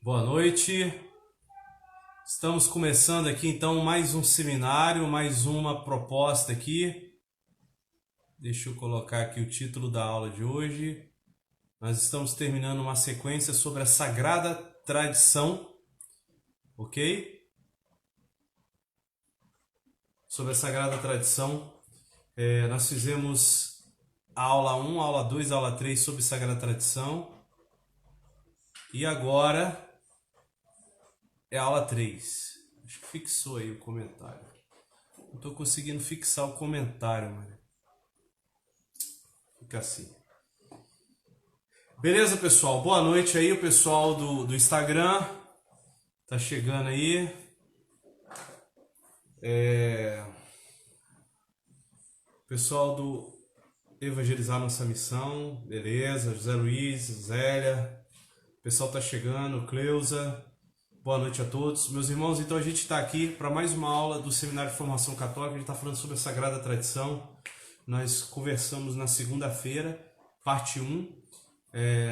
Boa noite. Estamos começando aqui então mais um seminário, mais uma proposta aqui. Deixa eu colocar aqui o título da aula de hoje. Nós estamos terminando uma sequência sobre a Sagrada Tradição, ok? Sobre a Sagrada Tradição. Nós fizemos a aula 1, aula 2, aula 3 sobre Sagrada Tradição. E agora é a aula 3. Acho que fixou aí o comentário. Não estou conseguindo fixar o comentário, mano. Fica assim. Beleza, pessoal? Boa noite aí, o pessoal do Instagram. Tá chegando aí. Pessoal do Evangelizar Nossa Missão. Beleza? José Luiz, Zélia. O pessoal tá chegando. Cleusa. Boa noite a todos. Meus irmãos, então a gente está aqui para mais uma aula do Seminário de Formação Católica. A gente está falando sobre a Sagrada Tradição. Nós conversamos na segunda-feira, parte 1,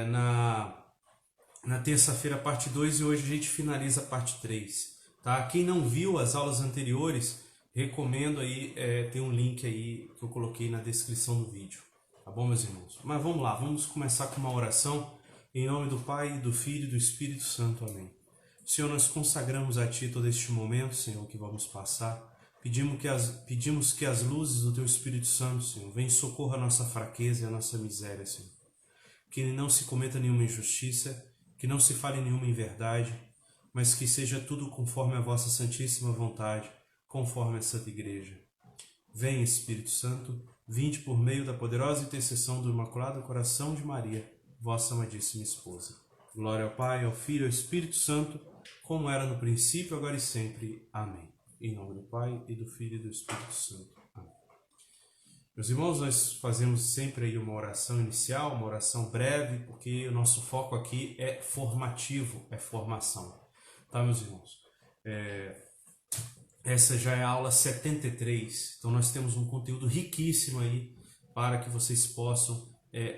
na terça-feira, parte 2, e hoje a gente finaliza a parte 3. Tá? Quem não viu as aulas anteriores, recomendo aí, tem um link aí que eu coloquei na descrição do vídeo. Tá bom, meus irmãos? Mas vamos lá, vamos começar com uma oração em nome do Pai, do Filho e do Espírito Santo. Amém. Senhor, nós consagramos a Ti todo este momento, Senhor, que vamos passar. Pedimos que as luzes do Teu Espírito Santo, Senhor, venham socorrer a nossa fraqueza e a nossa miséria, Senhor. Que não se cometa nenhuma injustiça, que não se fale nenhuma inverdade, mas que seja tudo conforme a vossa santíssima vontade, conforme a Santa Igreja. Vem, Espírito Santo, vinde por meio da poderosa intercessão do Imaculado Coração de Maria, vossa amadíssima esposa. Glória ao Pai, ao Filho e ao Espírito Santo, como era no princípio, agora e sempre. Amém. Em nome do Pai, e do Filho e do Espírito Santo. Amém. Meus irmãos, nós fazemos sempre aí uma oração inicial, uma oração breve, porque o nosso foco aqui é formativo, é formação. Tá, meus irmãos? Essa já é a aula 73, então nós temos um conteúdo riquíssimo aí para que vocês possam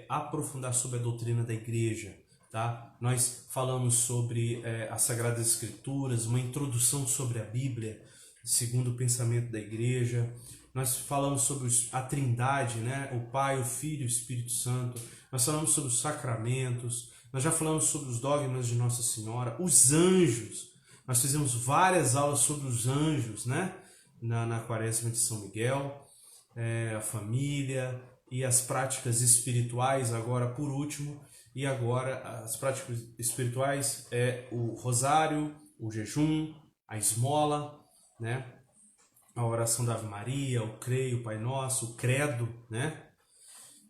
aprofundar sobre a doutrina da Igreja. Tá? Nós falamos sobre as Sagradas Escrituras, uma introdução sobre a Bíblia, segundo o pensamento da Igreja. Nós falamos sobre a Trindade, né? O Pai, o Filho e o Espírito Santo. Nós falamos sobre os sacramentos. Nós já falamos sobre os dogmas de Nossa Senhora, os anjos. Nós fizemos várias aulas sobre os anjos, né? Na Quaresma de São Miguel, a família e as práticas espirituais, agora por último. E agora as práticas espirituais é o rosário, o jejum, a esmola, né? A oração da Ave Maria, o creio, o Pai Nosso, o credo, né?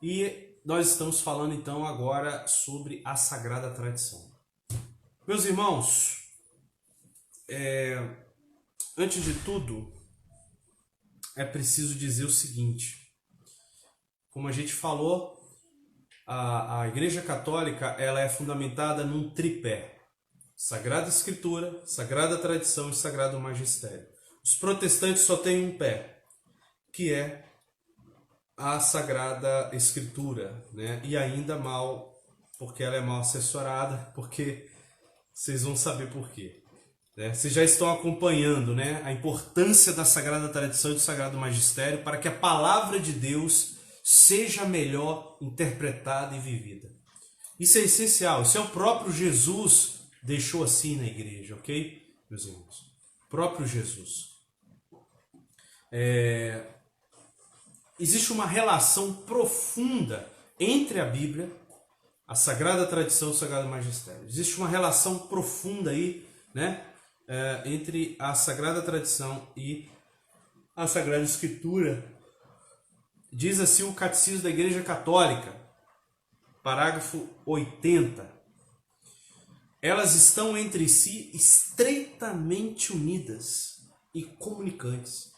E nós estamos falando então agora sobre a Sagrada Tradição. Meus irmãos, antes de tudo, é preciso dizer o seguinte: como a gente falou, a Igreja Católica ela é fundamentada num tripé: Sagrada Escritura, Sagrada Tradição e Sagrado Magistério. Os protestantes só têm um pé, que é a Sagrada Escritura, né? E ainda mal, porque ela é mal assessorada, porque vocês vão saber por quê. Né? Vocês já estão acompanhando, né, a importância da Sagrada Tradição e do Sagrado Magistério para que a palavra de Deus seja melhor interpretada e vivida. Isso é essencial, isso é o próprio Jesus deixou assim na igreja, ok, meus irmãos? O próprio Jesus. Existe uma relação profunda entre a Bíblia, a Sagrada Tradição e o Sagrado Magistério. Existe uma relação profunda aí, né, entre a Sagrada Tradição e a Sagrada Escritura. Diz assim o Catecismo da Igreja Católica, parágrafo 80. Elas estão entre si estreitamente unidas e comunicantes,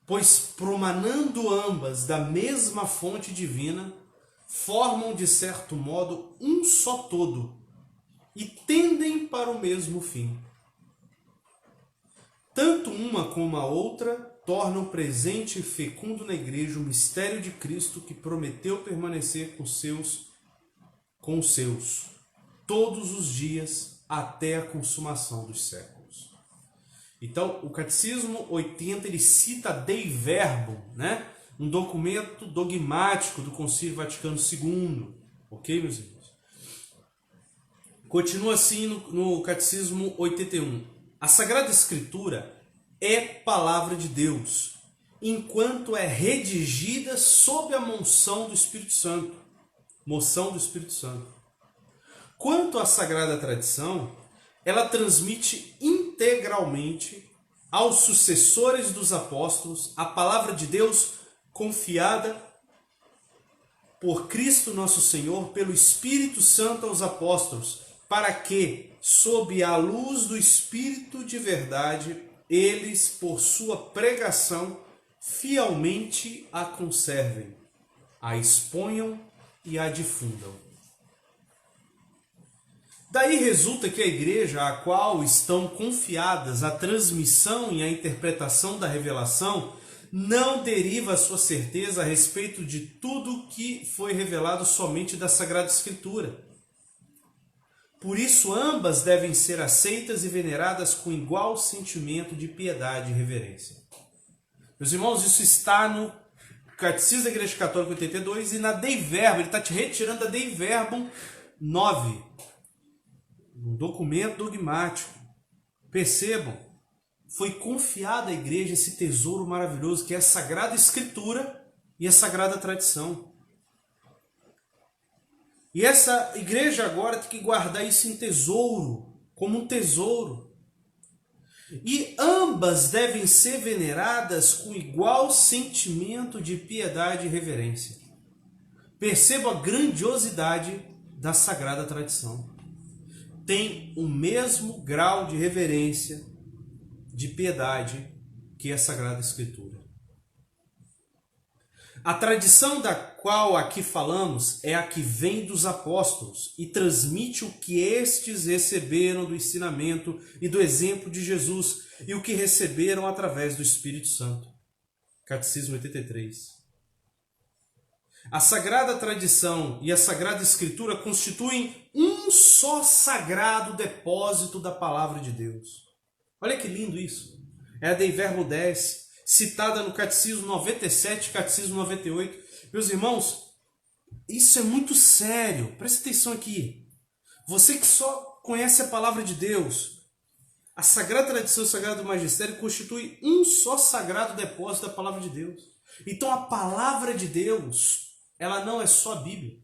pois, promanando ambas da mesma fonte divina, formam de certo modo um só todo e tendem para o mesmo fim. Tanto uma como a outra tornam presente e fecundo na Igreja o mistério de Cristo, que prometeu permanecer com os seus todos os dias até a consumação dos séculos. Então, o Catecismo 80, ele cita Dei Verbum, né? Um documento dogmático do Concílio Vaticano II. Ok, meus irmãos? Continua assim no Catecismo 81. A Sagrada Escritura é palavra de Deus, enquanto é redigida sob a moção do Espírito Santo. Moção do Espírito Santo. Quanto à Sagrada Tradição, ela transmite integralmente aos sucessores dos apóstolos a palavra de Deus confiada por Cristo nosso Senhor, pelo Espírito Santo aos apóstolos, para que, sob a luz do Espírito de verdade, eles, por sua pregação, fielmente a conservem, a exponham e a difundam. Daí resulta que a igreja a qual estão confiadas a transmissão e a interpretação da revelação não deriva a sua certeza a respeito de tudo que foi revelado somente da Sagrada Escritura. Por isso, ambas devem ser aceitas e veneradas com igual sentimento de piedade e reverência. Meus irmãos, isso está no Catecismo da Igreja Católica 82 e na Dei Verbum, ele está te retirando a Dei Verbum 9, um documento dogmático. Percebam, foi confiado à igreja esse tesouro maravilhoso que é a Sagrada Escritura e a Sagrada Tradição. E essa igreja agora tem que guardar isso em tesouro, como um tesouro. E ambas devem ser veneradas com igual sentimento de piedade e reverência. Perceba a grandiosidade da Sagrada Tradição. Tem o mesmo grau de reverência, de piedade que a Sagrada Escritura. A tradição da qual aqui falamos é a que vem dos apóstolos e transmite o que estes receberam do ensinamento e do exemplo de Jesus e o que receberam através do Espírito Santo. Catecismo 83. A Sagrada Tradição e a Sagrada Escritura constituem um só sagrado depósito da Palavra de Deus. Olha que lindo isso. É a Dei Verbum 10, citada no Catecismo 97, Catecismo 98. Meus irmãos, isso é muito sério. Presta atenção aqui. Você que só conhece a Palavra de Deus, a Sagrada Tradição e o Sagrado Magistério constituem um só sagrado depósito da Palavra de Deus. Então a Palavra de Deus, ela não é só a Bíblia.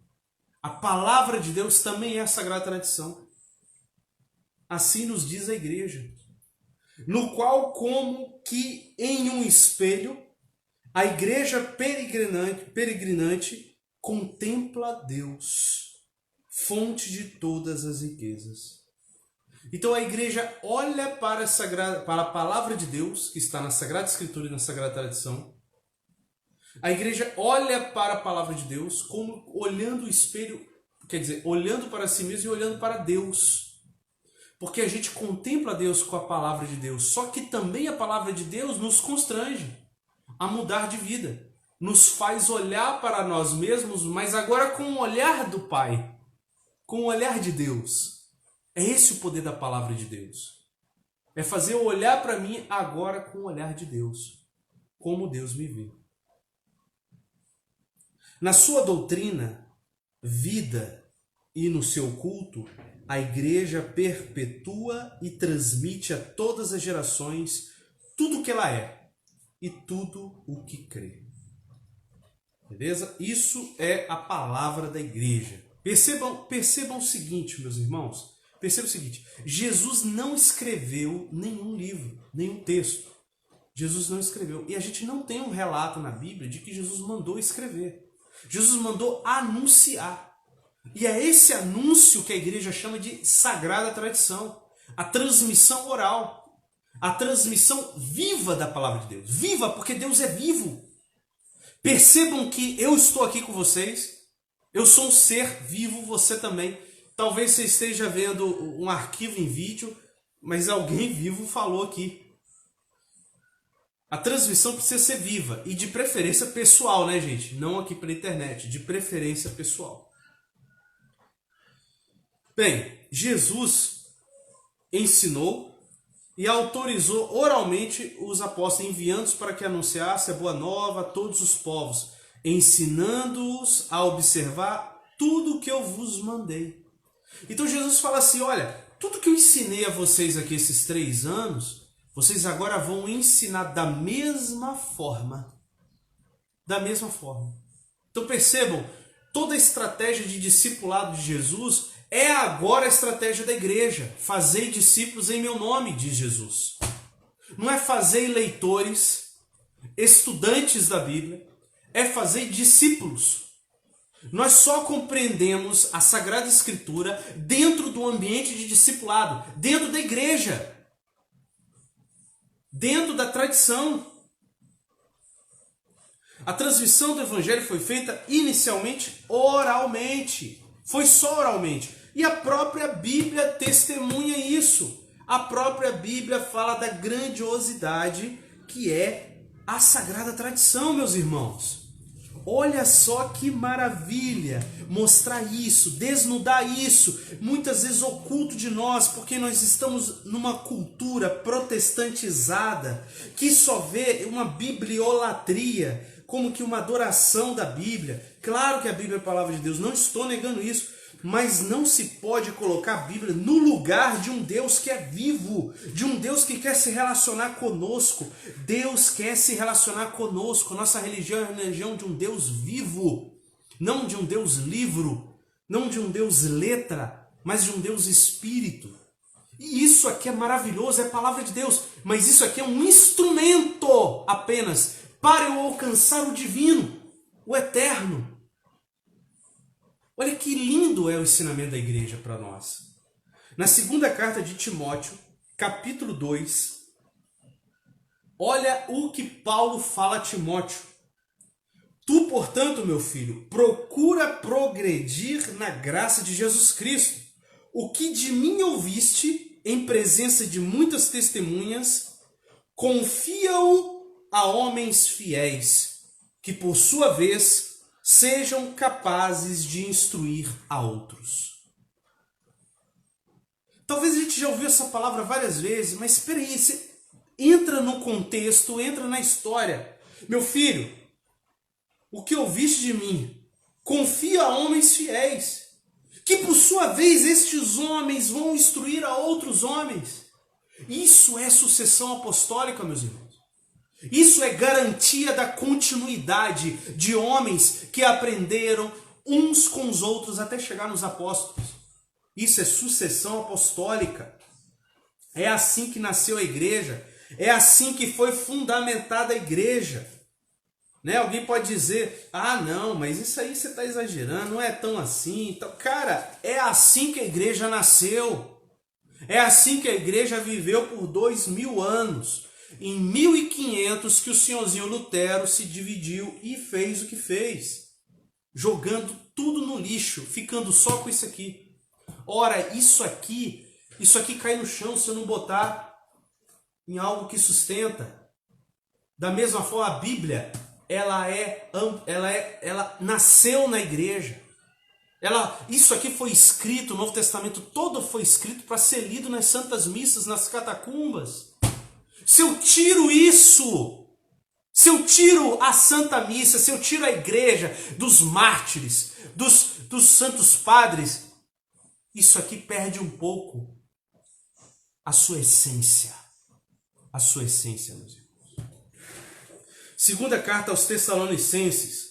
A Palavra de Deus também é a Sagrada Tradição. Assim nos diz a Igreja. No qual, como que em um espelho, a igreja peregrinante contempla Deus, fonte de todas as riquezas. Então a igreja olha para a palavra de Deus, que está na Sagrada Escritura e na Sagrada Tradição. A igreja olha para a palavra de Deus como olhando o espelho, quer dizer, olhando para si mesmo e olhando para Deus. Porque a gente contempla Deus com a palavra de Deus, só que também a palavra de Deus nos constrange a mudar de vida. Nos faz olhar para nós mesmos, mas agora com o olhar do Pai, com o olhar de Deus. É esse o poder da palavra de Deus. É fazer eu olhar para mim agora com o olhar de Deus, como Deus me vê. Na sua doutrina, vida e no seu culto, a igreja perpetua e transmite a todas as gerações tudo o que ela é e tudo o que crê. Beleza? Isso é a palavra da igreja. Percebam o seguinte, meus irmãos. Percebam o seguinte. Jesus não escreveu nenhum livro, nenhum texto. Jesus não escreveu. E a gente não tem um relato na Bíblia de que Jesus mandou escrever. Jesus mandou anunciar. E é esse anúncio que a igreja chama de Sagrada Tradição. A transmissão oral. A transmissão viva da palavra de Deus. Viva porque Deus é vivo. Percebam que eu estou aqui com vocês. Eu sou um ser vivo, você também. Talvez você esteja vendo um arquivo em vídeo, mas alguém vivo falou aqui. A transmissão precisa ser viva e de preferência pessoal, né, gente? Não aqui pela internet, de preferência pessoal. Bem, Jesus ensinou e autorizou oralmente os apóstolos, enviando-os para que anunciassem a boa nova a todos os povos, ensinando-os a observar tudo o que eu vos mandei. Então Jesus fala assim, olha, tudo que eu ensinei a vocês aqui esses 3 anos, vocês agora vão ensinar da mesma forma. Da mesma forma. Então percebam, toda a estratégia de discipulado de Jesus é agora a estratégia da igreja. Fazei discípulos em meu nome, diz Jesus. Não é fazer leitores, estudantes da Bíblia, é fazer discípulos. Nós só compreendemos a Sagrada Escritura dentro do ambiente de discipulado, dentro da igreja, dentro da tradição. A transmissão do Evangelho foi feita inicialmente oralmente. Foi só oralmente. E a própria Bíblia testemunha isso. A própria Bíblia fala da grandiosidade que é a Sagrada Tradição, meus irmãos. Olha só que maravilha mostrar isso, desnudar isso, muitas vezes oculto de nós, porque nós estamos numa cultura protestantizada que só vê uma bibliolatria, como que uma adoração da Bíblia. Claro que a Bíblia é a palavra de Deus, não estou negando isso, mas não se pode colocar a Bíblia no lugar de um Deus que é vivo, de um Deus que quer se relacionar conosco. Deus quer se relacionar conosco. Nossa religião é a religião de um Deus vivo, não de um Deus livro, não de um Deus letra, mas de um Deus espírito. E isso aqui é maravilhoso, é a palavra de Deus, mas isso aqui é um instrumento apenas para eu alcançar o divino, o eterno. Olha que lindo é o ensinamento da igreja para nós. Na segunda carta de Timóteo, capítulo 2, olha o que Paulo fala a Timóteo. Tu, portanto, meu filho, procura progredir na graça de Jesus Cristo. O que de mim ouviste, em presença de muitas testemunhas, confia-o a homens fiéis, que por sua vez sejam capazes de instruir a outros. Talvez a gente já ouviu essa palavra várias vezes, mas espera aí, você entra no contexto, entra na história. Meu filho, o que ouviste de mim, confia a homens fiéis, que por sua vez estes homens vão instruir a outros homens. Isso é sucessão apostólica, meus irmãos. Isso é garantia da continuidade de homens que aprenderam uns com os outros até chegar nos apóstolos. Isso é sucessão apostólica. É assim que nasceu a igreja. É assim que foi fundamentada a igreja. Né? Alguém pode dizer, ah não, mas isso aí você está exagerando, não é tão assim. Então, cara, é assim que a igreja nasceu. É assim que a igreja viveu por 2000 anos. Em 1500 que o senhorzinho Lutero se dividiu e fez o que fez. Jogando tudo no lixo, ficando só com isso aqui. Ora, isso aqui cai no chão se eu não botar em algo que sustenta. Da mesma forma, a Bíblia, ela nasceu na igreja. Isso aqui foi escrito, o Novo Testamento todo foi escrito para ser lido nas santas missas, nas catacumbas. Se eu tiro isso, se eu tiro a Santa Missa, se eu tiro a igreja dos mártires, dos santos padres, isso aqui perde um pouco a sua essência. A sua essência, meus irmãos. Segunda carta aos Tessalonicenses,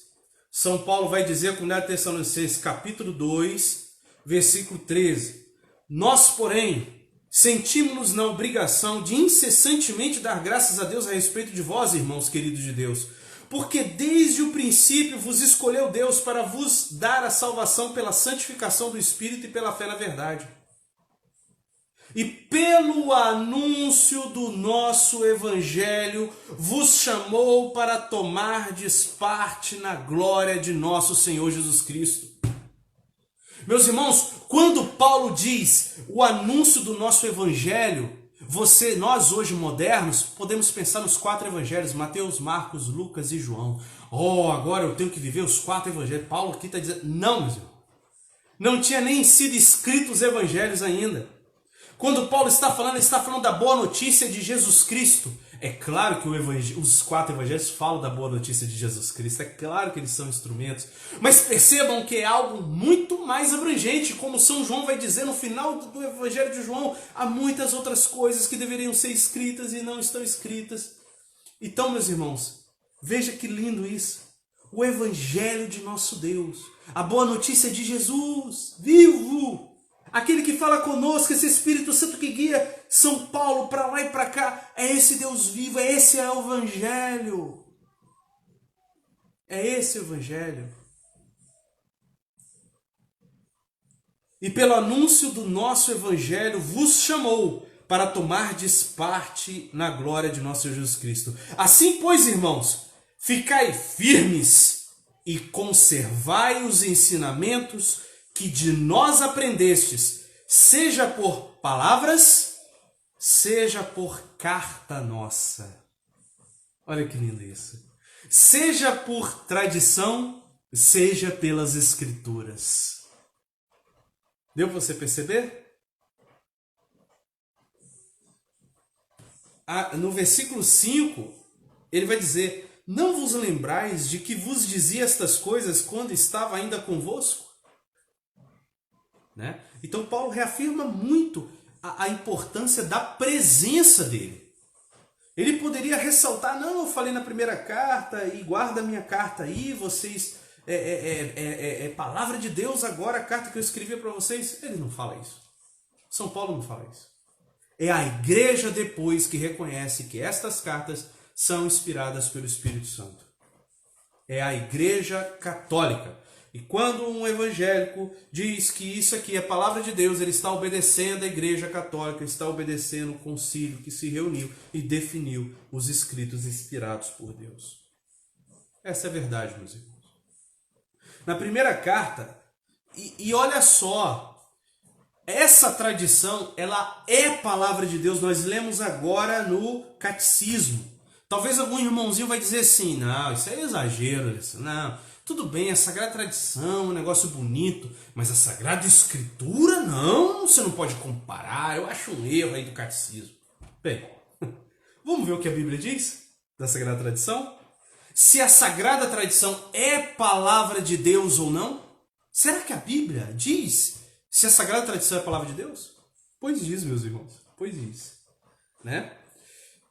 São Paulo vai dizer a comunidade Tessalonicenses, capítulo 2, versículo 13. Nós, porém, sentimos-nos na obrigação de incessantemente dar graças a Deus a respeito de vós, irmãos queridos de Deus, porque desde o princípio vos escolheu Deus para vos dar a salvação pela santificação do Espírito e pela fé na verdade. E pelo anúncio do nosso Evangelho vos chamou para tomardes parte na glória de nosso Senhor Jesus Cristo. Meus irmãos, quando Paulo diz o anúncio do nosso Evangelho, nós hoje modernos, podemos pensar nos 4 Evangelhos, Mateus, Marcos, Lucas e João. Oh, agora eu tenho que viver os 4 Evangelhos. Paulo aqui está dizendo, não, meus irmãos, não tinha nem sido escritos os Evangelhos ainda. Quando Paulo está falando, ele está falando da boa notícia de Jesus Cristo. É claro que os 4 evangelhos falam da boa notícia de Jesus Cristo. É claro que eles são instrumentos. Mas percebam que é algo muito mais abrangente. Como São João vai dizer no final do evangelho de João, há muitas outras coisas que deveriam ser escritas e não estão escritas. Então, meus irmãos, veja que lindo isso. O evangelho de nosso Deus. A boa notícia de Jesus, vivo. Aquele que fala conosco, esse Espírito Santo que guia São Paulo para lá e para cá, é esse Deus vivo, esse é o Evangelho. É esse o Evangelho. E pelo anúncio do nosso Evangelho vos chamou para tomardes parte na glória de nosso Jesus Cristo. Assim, pois, irmãos, ficai firmes e conservai os ensinamentos que de nós aprendestes, seja por palavras, seja por carta nossa. Olha que lindo isso. Seja por tradição, seja pelas escrituras. Deu para você perceber? No versículo 5, ele vai dizer: não vos lembrais de que vos dizia estas coisas quando estava ainda convosco? Né? Então Paulo reafirma muito a importância da presença dele. Ele poderia ressaltar: não, eu falei na primeira carta e guarda a minha carta aí, vocês é palavra de Deus agora, a carta que eu escrevi para vocês. Ele não fala isso. São Paulo não fala isso. É a igreja depois que reconhece que estas cartas são inspiradas pelo Espírito Santo. É a igreja católica. E quando um evangélico diz que isso aqui é palavra de Deus, ele está obedecendo a igreja católica, está obedecendo o concílio que se reuniu e definiu os escritos inspirados por Deus. Essa é a verdade, meus irmãos. Na primeira carta, e olha só, essa tradição, ela é palavra de Deus. Nós lemos agora no catecismo. Talvez algum irmãozinho vai dizer assim: não, isso é exagero, não. Tudo bem, a Sagrada Tradição é um negócio bonito, mas a Sagrada Escritura, não, você não pode comparar, eu acho um erro aí do catecismo. Bem, vamos ver o que a Bíblia diz da Sagrada Tradição? Se a Sagrada Tradição é palavra de Deus ou não? Será que a Bíblia diz se a Sagrada Tradição é palavra de Deus? Pois diz, meus irmãos, pois diz. Né?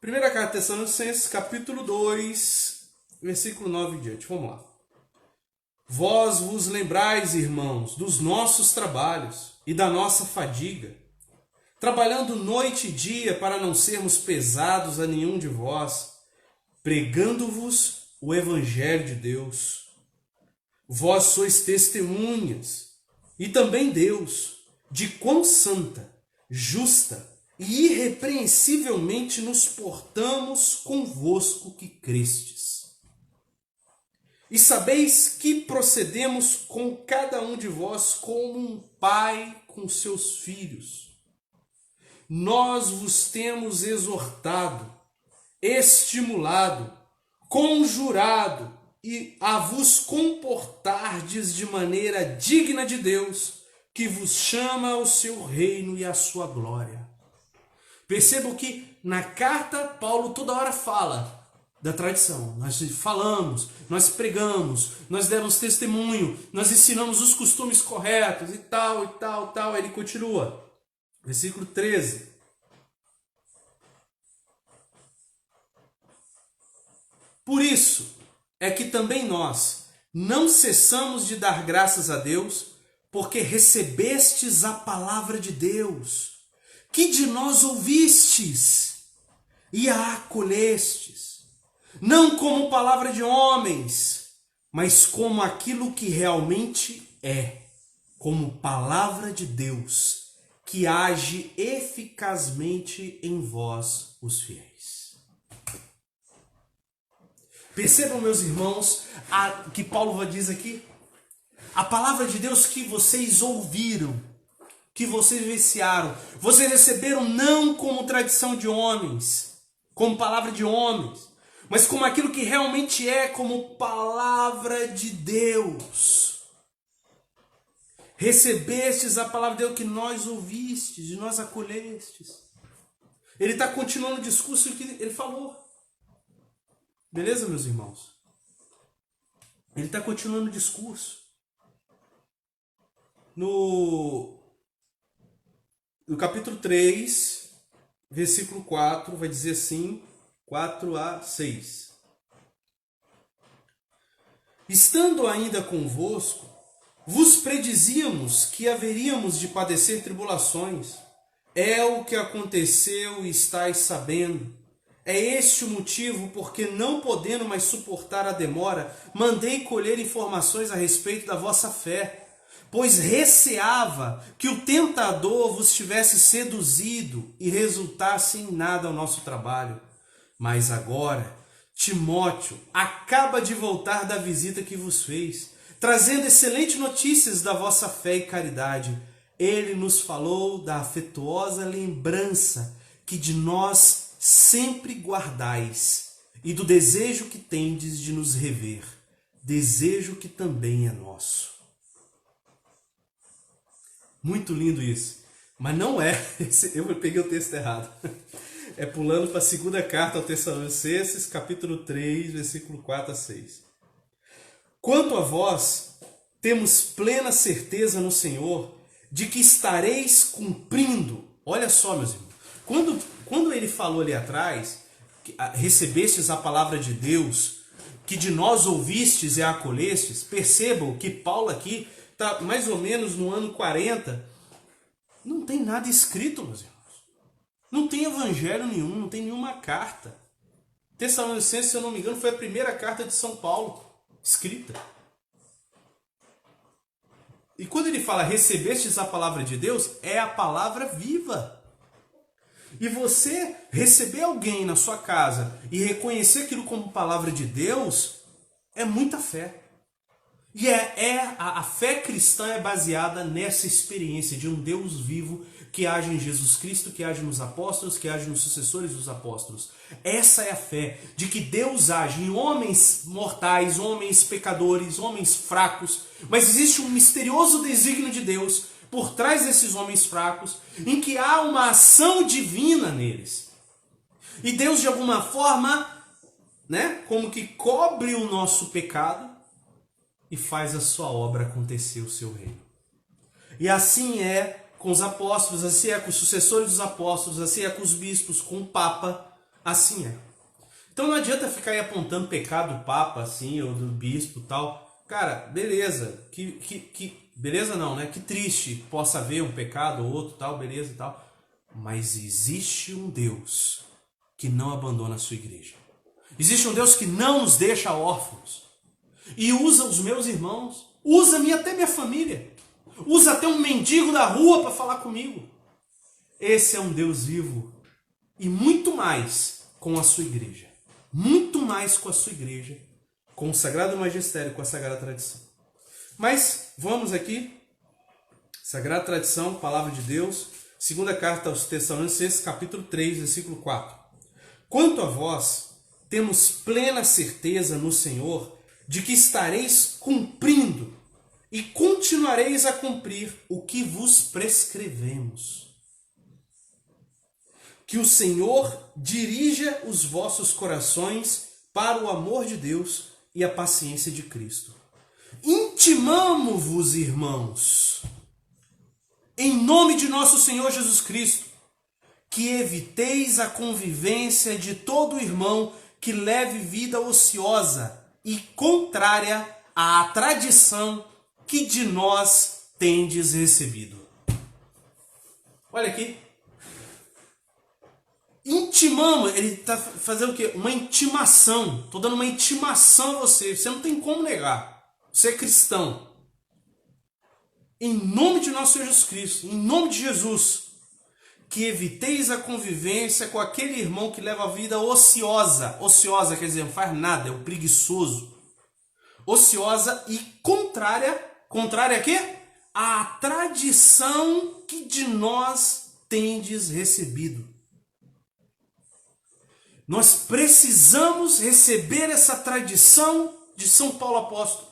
Primeira carta de Tessalonicenses, capítulo 2, versículo 9 em diante, vamos lá. Vós vos lembrais, irmãos, dos nossos trabalhos e da nossa fadiga, trabalhando noite e dia para não sermos pesados a nenhum de vós, pregando-vos o Evangelho de Deus. Vós sois testemunhas, e também Deus, de quão santa, justa e irrepreensivelmente nos portamos convosco que crestes. E sabeis que procedemos com cada um de vós como um pai com seus filhos. Nós vos temos exortado, estimulado, conjurado e a vos comportardes de maneira digna de Deus, que vos chama ao seu reino e à sua glória. Percebam que na carta Paulo toda hora fala da tradição. Nós falamos, nós pregamos, nós demos testemunho, nós ensinamos os costumes corretos e tal, e tal, tal. Ele continua. Versículo 13. Por isso é que também nós não cessamos de dar graças a Deus, porque recebestes a palavra de Deus, que de nós ouvistes e a acolhestes, não como palavra de homens, mas como aquilo que realmente é, como palavra de Deus, que age eficazmente em vós, os fiéis. Percebam, meus irmãos, que Paulo diz aqui, a palavra de Deus que vocês ouviram, que vocês vivenciaram, vocês receberam não como tradição de homens, como palavra de homens, mas como aquilo que realmente é, como palavra de Deus. recebestes a palavra de Deus que nós ouvistes e nós acolhestes. Ele está continuando o discurso que ele falou. Beleza, meus irmãos? Ele está continuando o discurso. No capítulo 3, versículo 4, vai dizer assim, 4 a 6. Estando ainda convosco, vos predizíamos que haveríamos de padecer tribulações. É o que aconteceu e estáis sabendo. É este o motivo porque, não podendo mais suportar a demora, mandei colher informações a respeito da vossa fé, pois receava que o tentador vos tivesse seduzido e resultasse em nada o nosso trabalho. Mas agora, Timóteo acaba de voltar da visita que vos fez, trazendo excelentes notícias da vossa fé e caridade. Ele nos falou da afetuosa lembrança que de nós sempre guardais e do desejo que tendes de nos rever, desejo que também é nosso. Muito lindo isso, mas não é, eu peguei o texto errado, é pulando para a segunda carta aos Tessalonicenses, capítulo 3, versículo 4 a 6. Quanto a vós, temos plena certeza no Senhor de que estareis cumprindo. Olha só, meus irmãos, quando ele falou ali atrás, recebestes a palavra de Deus, que de nós ouvistes e acolhestes, percebam que Paulo aqui está mais ou menos no ano 40, não tem nada escrito, meus irmãos. Não tem evangelho nenhum, não tem nenhuma carta. Tessalonicenses, se eu não me engano, foi a primeira carta de São Paulo escrita. E quando ele fala recebestes a palavra de Deus, é a palavra viva. E você receber alguém na sua casa e reconhecer aquilo como palavra de Deus é muita fé. E a fé cristã é baseada nessa experiência de um Deus vivo que age em Jesus Cristo, que age nos apóstolos, que age nos sucessores dos apóstolos. Essa é a fé de que Deus age em homens mortais, homens pecadores, homens fracos, mas existe um misterioso desígnio de Deus por trás desses homens fracos, em que há uma ação divina neles. E Deus, de alguma forma, como que cobre o nosso pecado e faz a sua obra acontecer, o seu reino. E assim é com os apóstolos, assim é com os sucessores dos apóstolos, assim é com os bispos, com o Papa, assim é. Então não adianta ficar aí apontando pecado do Papa, assim, ou do bispo e tal. Cara, beleza, beleza não, né? Que triste possa haver um pecado ou outro, tal, beleza e tal. Mas existe um Deus que não abandona a sua igreja. Existe um Deus que não nos deixa órfãos. E usa os meus irmãos, usa até minha família, usa até um mendigo da rua para falar comigo. Esse é um Deus vivo e muito mais com a sua igreja. Muito mais com a sua igreja, com o Sagrado Magistério, com a Sagrada Tradição. Mas vamos aqui, Sagrada Tradição, Palavra de Deus, segunda carta aos Tessalonicenses, capítulo 3, versículo 4. Quanto a vós, temos plena certeza no Senhor de que estareis cumprindo e continuareis a cumprir o que vos prescrevemos. Que o Senhor dirija os vossos corações para o amor de Deus e a paciência de Cristo. Intimamo-vos, irmãos, em nome de nosso Senhor Jesus Cristo, que eviteis a convivência de todo irmão que leve vida ociosa e contrária à tradição que de nós tendes recebido. Olha aqui. Intimamos, ele está fazendo o quê? Uma intimação. Estou dando uma intimação a você. Você não tem como negar. Você é cristão. Em nome de nosso Senhor Jesus Cristo, em nome de Jesus, que eviteis a convivência com aquele irmão que leva a vida ociosa. Ociosa quer dizer, não faz nada, é o preguiçoso. Ociosa e contrária. Contrária a quê? À tradição que de nós tendes recebido. Nós precisamos receber essa tradição de São Paulo Apóstolo,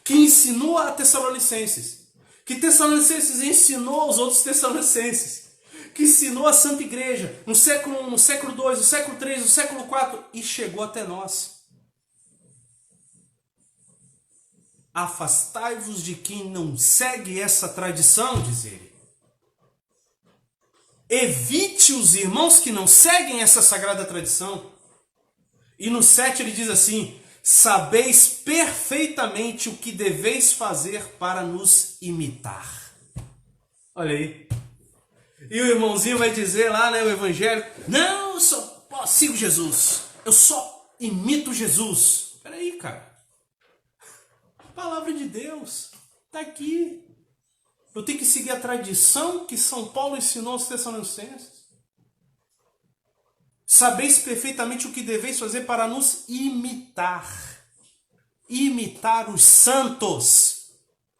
que ensinou a Tessalonicenses Que Tessalonicenses ensinou os outros Tessalonicenses, que ensinou a Santa Igreja no século I, no século II, no século III, no século IV e chegou até nós. Afastai-vos de quem não segue essa tradição, diz ele. Evite os irmãos que não seguem essa sagrada tradição. E no 7 ele diz assim: sabeis perfeitamente o que deveis fazer para nos imitar. Olha aí. E o irmãozinho vai dizer lá, né, o evangélico: não, eu só sigo Jesus. Eu só imito Jesus. Espera aí, cara. A palavra de Deus está aqui. Eu tenho que seguir a tradição que São Paulo ensinou aos Tessalonicenses. Sabeis perfeitamente o que deveis fazer para nos imitar. Imitar os santos.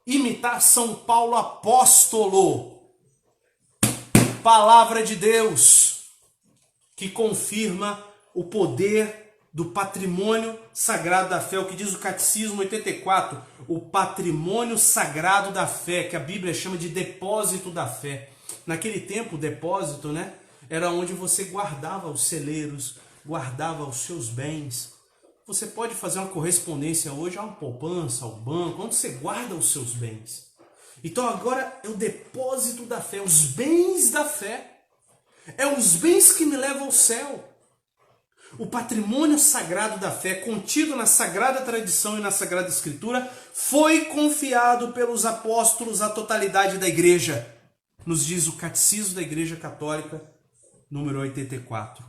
Imitar São Paulo apóstolo. Palavra de Deus, que confirma o poder do patrimônio sagrado da fé, o que diz o Catecismo 84, o patrimônio sagrado da fé, que a Bíblia chama de depósito da fé. Naquele tempo, o depósito, né, era onde você guardava os celeiros, guardava os seus bens. Você pode fazer uma correspondência hoje a uma poupança, ao banco, onde você guarda os seus bens. Então agora é o depósito da fé, os bens da fé. É os bens que me levam ao céu. O patrimônio sagrado da fé, contido na Sagrada Tradição e na Sagrada Escritura, foi confiado pelos apóstolos à totalidade da Igreja. Nos diz o Catecismo da Igreja Católica, número 84.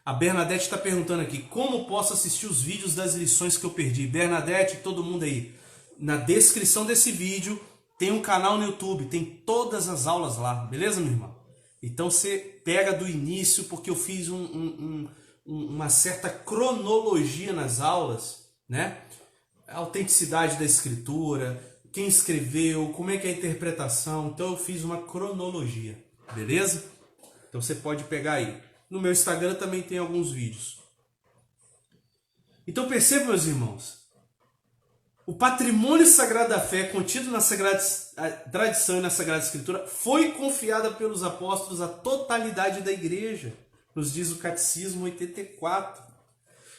A Bernadette está perguntando aqui: como posso assistir os vídeos das lições que eu perdi? Bernadette, todo mundo aí, na descrição desse vídeo tem um canal no YouTube, tem todas as aulas lá, beleza, minha irmã? Então você pega do início, porque eu fiz uma certa cronologia nas aulas, né? A autenticidade da escritura, quem escreveu, como é que é a interpretação. Então eu fiz uma cronologia, beleza? Então você pode pegar aí. No meu Instagram também tem alguns vídeos. Então percebam, meus irmãos, o patrimônio sagrado da fé contido na Sagrada Tradição e na Sagrada Escritura foi confiada pelos apóstolos à totalidade da igreja. Nos diz o Catecismo 84.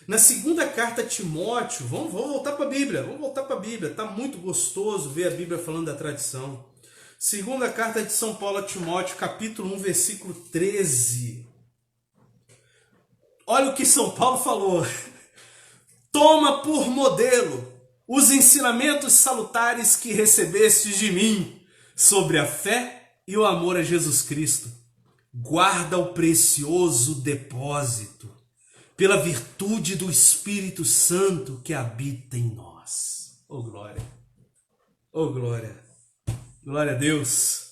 Na segunda carta a Timóteo, vamos voltar para a Bíblia, está muito gostoso ver a Bíblia falando da tradição. Segunda carta de São Paulo a Timóteo, capítulo 1, versículo 13. Olha o que São Paulo falou: toma por modelo os ensinamentos salutares que recebestes de mim sobre a fé e o amor a Jesus Cristo. Guarda o precioso depósito pela virtude do Espírito Santo que habita em nós. Oh glória! Oh glória! Glória a Deus!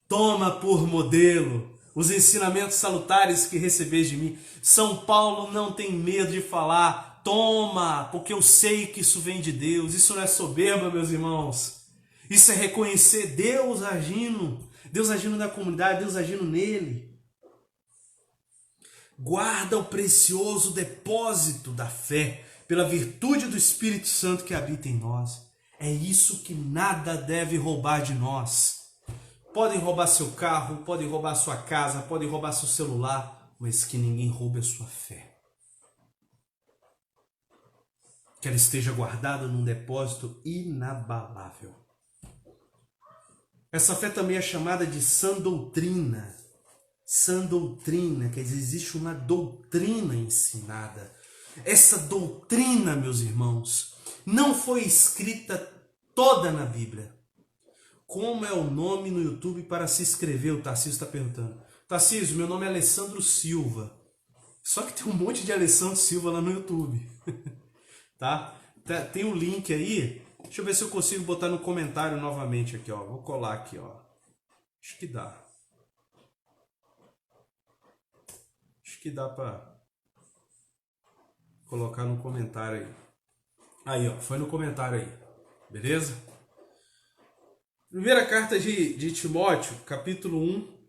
Toma por modelo os ensinamentos salutares que recebes de mim. São Paulo não tem medo de falar: toma, porque eu sei que isso vem de Deus. Isso não é soberba, meus irmãos. Isso é reconhecer Deus agindo na comunidade, Deus agindo nele. Guarda o precioso depósito da fé pela virtude do Espírito Santo que habita em nós. É isso que nada deve roubar de nós. Podem roubar seu carro, podem roubar sua casa, podem roubar seu celular, mas que ninguém roube a sua fé. Que ela esteja guardada num depósito inabalável. Essa fé também é chamada de sã doutrina. Sã doutrina, quer dizer, existe uma doutrina ensinada. Essa doutrina, meus irmãos, não foi escrita toda na Bíblia. Como é o nome no YouTube para se inscrever? O Tarcísio está perguntando. Tarcísio, meu nome é Alessandro Silva. Só que tem um monte de Alessandro Silva lá no YouTube. Tá? Tem um link aí. Deixa eu ver se eu consigo botar no comentário novamente aqui, ó. Vou colar aqui, ó. Acho que dá. Acho que dá para colocar no comentário aí. Aí, ó. Foi no comentário aí. Beleza? Primeira carta de Timóteo, capítulo 1,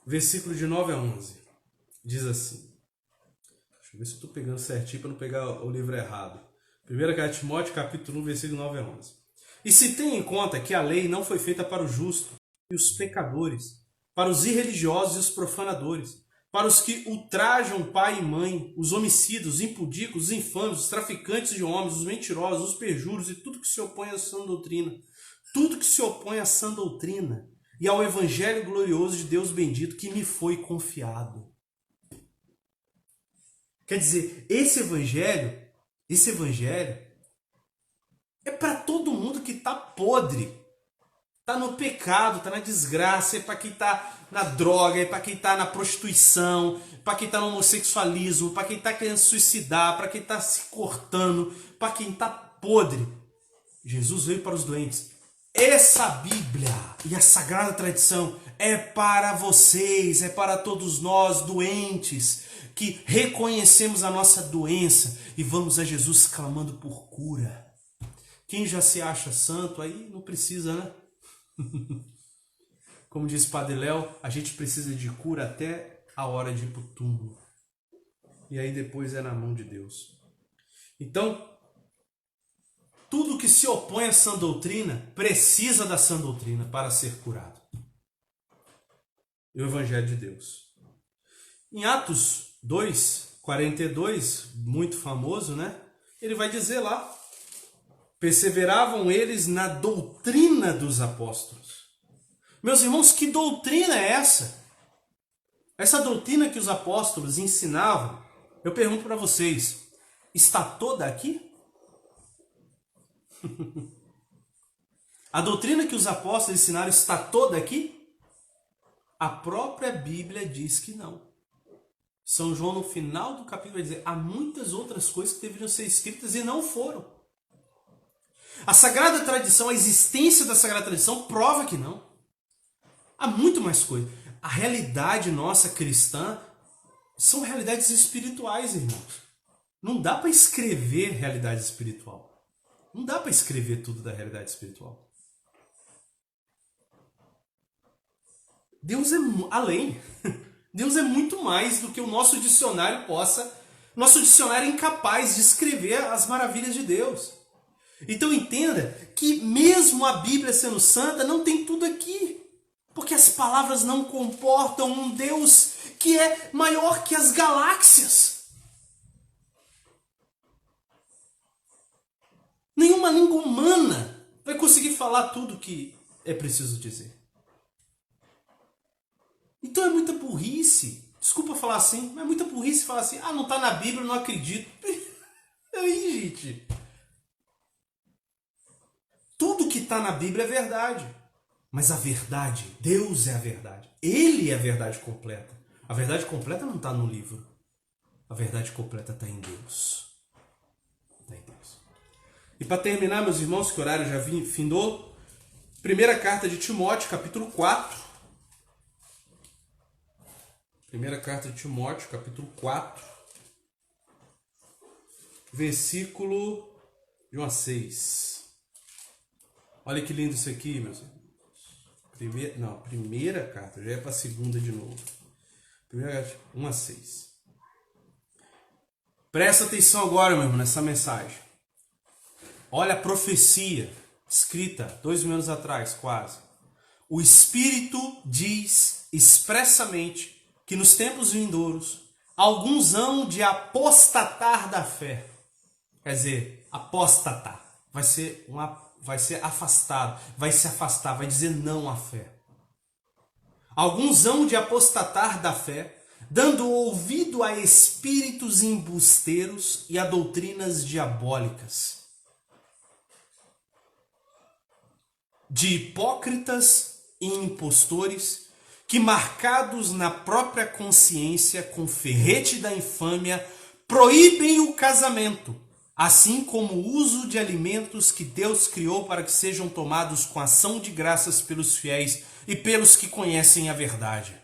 versículo de 9 a 11. Diz assim. Deixa eu ver se eu estou pegando certinho para não pegar o livro errado. Primeira carta de Timóteo, capítulo 1, versículo 9 a 11. E se tem em conta que a lei não foi feita para o justo e os pecadores, para os irreligiosos e os profanadores, para os que ultrajam pai e mãe, os homicidas, os impudicos, os infames, os traficantes de homens, os mentirosos, os perjuros e tudo que se opõe à sã doutrina. Tudo que se opõe à sã doutrina e ao evangelho glorioso de Deus bendito que me foi confiado. Quer dizer, esse evangelho é para todo mundo que está podre, está no pecado, está na desgraça, é para quem está na droga, é para quem está na prostituição, para quem está no homossexualismo, para quem está querendo se suicidar, para quem está se cortando, para quem está podre. Jesus veio para os doentes. Essa Bíblia e a Sagrada Tradição é para vocês, é para todos nós doentes, que reconhecemos a nossa doença e vamos a Jesus clamando por cura. Quem já se acha santo aí não precisa, né? Como diz Padre Léo, a gente precisa de cura até a hora de ir para o túmulo. E aí depois é na mão de Deus. Então, tudo que se opõe à sã doutrina precisa da sã doutrina para ser curado. E o Evangelho de Deus. Em Atos 2:42, muito famoso, né? Ele vai dizer lá: perseveravam eles na doutrina dos apóstolos. Meus irmãos, que doutrina é essa? Essa doutrina que os apóstolos ensinavam, eu pergunto para vocês, está toda aqui? A doutrina que os apóstolos ensinaram está toda aqui? A própria Bíblia diz que não. São João, no final do capítulo, vai dizer: há muitas outras coisas que deveriam ser escritas e não foram. A Sagrada Tradição, a existência da Sagrada Tradição prova que não. Há muito mais coisa. A realidade nossa cristã são realidades espirituais, irmãos. Não dá para escrever realidade espiritual. Não dá para escrever tudo da realidade espiritual. Deus é além. Deus é muito mais do que o nosso dicionário possa. Nosso dicionário é incapaz de escrever as maravilhas de Deus. Então entenda que mesmo a Bíblia sendo santa, não tem tudo aqui. Porque as palavras não comportam um Deus que é maior que as galáxias. Nenhuma língua humana vai conseguir falar tudo o que é preciso dizer. Então é muita burrice. Desculpa falar assim, mas é muita burrice falar assim: ah, não está na Bíblia, eu não acredito. Aí, gente. Tudo que está na Bíblia é verdade. Mas a verdade, Deus é a verdade. Ele é a verdade completa. A verdade completa não está no livro. A verdade completa está em Deus. Está em Deus. E para terminar, meus irmãos, que o horário já findou, primeira carta de Timóteo, capítulo 4. Primeira carta de Timóteo, capítulo 4. Versículo de 1 a 6. Olha que lindo isso aqui, meus irmãos. Primeira carta, já é para a segunda de novo. Primeira carta, 1 a 6. Presta atenção agora, meu irmão, nessa mensagem. Olha a profecia escrita 2.000 anos atrás, quase. O Espírito diz expressamente que nos tempos vindouros alguns hão de apostatar da fé. Quer dizer, apostatar. Vai ser afastado, vai se afastar, vai dizer não à fé. Alguns hão de apostatar da fé, dando ouvido a espíritos embusteiros e a doutrinas diabólicas, de hipócritas e impostores, que marcados na própria consciência com ferrete da infâmia, proíbem o casamento, assim como o uso de alimentos que Deus criou para que sejam tomados com ação de graças pelos fiéis e pelos que conhecem a verdade.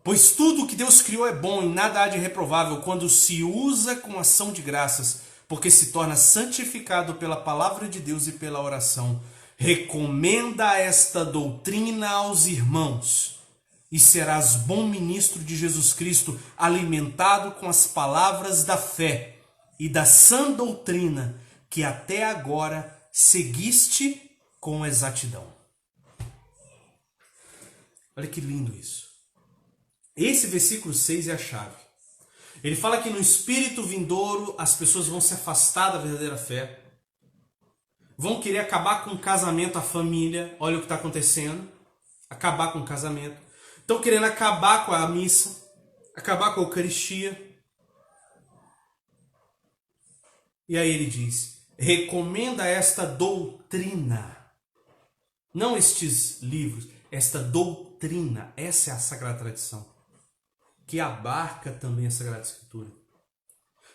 Pois tudo o que Deus criou é bom e nada há de reprovável quando se usa com ação de graças, porque se torna santificado pela palavra de Deus e pela oração. Recomenda esta doutrina aos irmãos, e serás bom ministro de Jesus Cristo, alimentado com as palavras da fé e da sã doutrina que até agora seguiste com exatidão. Olha que lindo isso. Esse versículo 6 é a chave. Ele fala que no espírito vindouro as pessoas vão se afastar da verdadeira fé, vão querer acabar com o casamento, a família. Olha o que está acontecendo. Acabar com o casamento. Estão querendo acabar com a missa, acabar com a Eucaristia. E aí ele diz, recomenda esta doutrina. Não estes livros, esta doutrina. Essa é a Sagrada Tradição, que abarca também a Sagrada Escritura.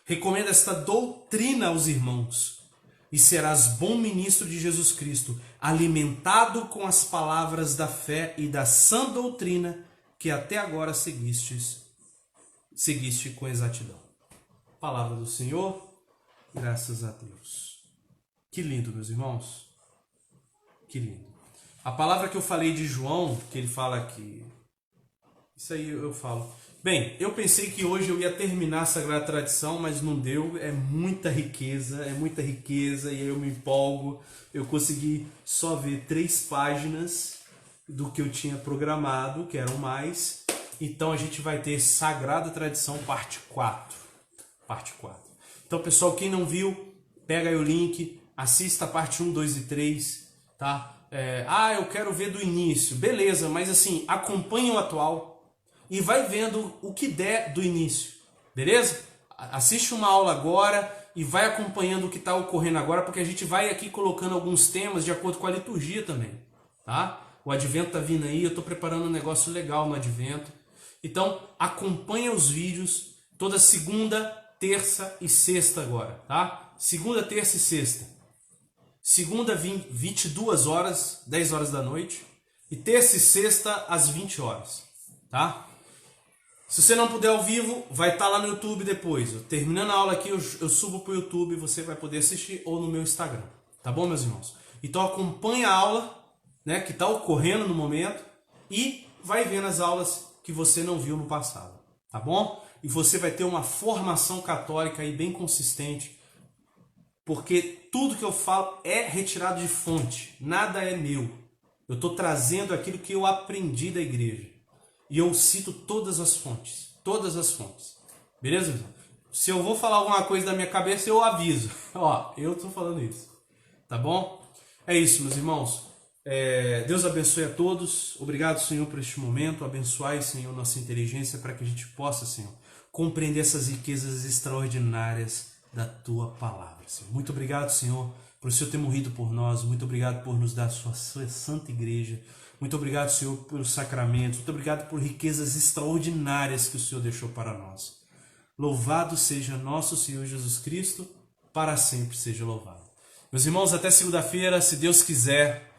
Recomenda esta doutrina aos irmãos, e serás bom ministro de Jesus Cristo, alimentado com as palavras da fé e da sã doutrina que até agora seguiste com exatidão. Palavra do Senhor, graças a Deus. Que lindo, meus irmãos. Que lindo. A palavra que eu falei de João, que ele fala aqui, isso aí eu falo. Bem, eu pensei que hoje eu ia terminar a Sagrada Tradição, mas não deu. É muita riqueza, e aí eu me empolgo. Eu consegui só ver 3 páginas do que eu tinha programado, que eram mais. Então a gente vai ter Sagrada Tradição parte 4. Parte 4. Então, pessoal, quem não viu, pega aí o link, assista a parte 1, 2 e 3, tá? Eu quero ver do início. Beleza, mas assim, acompanhe o atual e vai vendo o que der do início, beleza? Assiste uma aula agora e vai acompanhando o que está ocorrendo agora, porque a gente vai aqui colocando alguns temas de acordo com a liturgia também, tá? O Advento tá vindo aí, eu estou preparando um negócio legal no Advento. Então, acompanha os vídeos toda segunda, terça e sexta agora, tá? Segunda, terça e sexta. Segunda, 22 horas, 10 horas da noite. E terça e sexta, às 20 horas, tá? Se você não puder ao vivo, vai estar lá no YouTube depois. Terminando a aula aqui, eu subo para o YouTube e você vai poder assistir, ou no meu Instagram. Tá bom, meus irmãos? Então acompanha a aula, né, que está ocorrendo no momento, e vai vendo as aulas que você não viu no passado. Tá bom? E você vai ter uma formação católica aí bem consistente, porque tudo que eu falo é retirado de fonte. Nada é meu. Eu estou trazendo aquilo que eu aprendi da igreja. E eu cito todas as fontes. Todas as fontes. Beleza? Se eu vou falar alguma coisa da minha cabeça, eu aviso. Ó, eu estou falando isso. Tá bom? É isso, meus irmãos. Deus abençoe a todos. Obrigado, Senhor, por este momento. Abençoai, Senhor, nossa inteligência para que a gente possa, Senhor, compreender essas riquezas extraordinárias da Tua Palavra, Senhor. Muito obrigado, Senhor, por o Senhor ter morrido por nós. Muito obrigado por nos dar a Sua Santa Igreja. Muito obrigado, Senhor, pelos sacramentos. Muito obrigado por riquezas extraordinárias que o Senhor deixou para nós. Louvado seja nosso Senhor Jesus Cristo, para sempre seja louvado. Meus irmãos, até segunda-feira, se Deus quiser.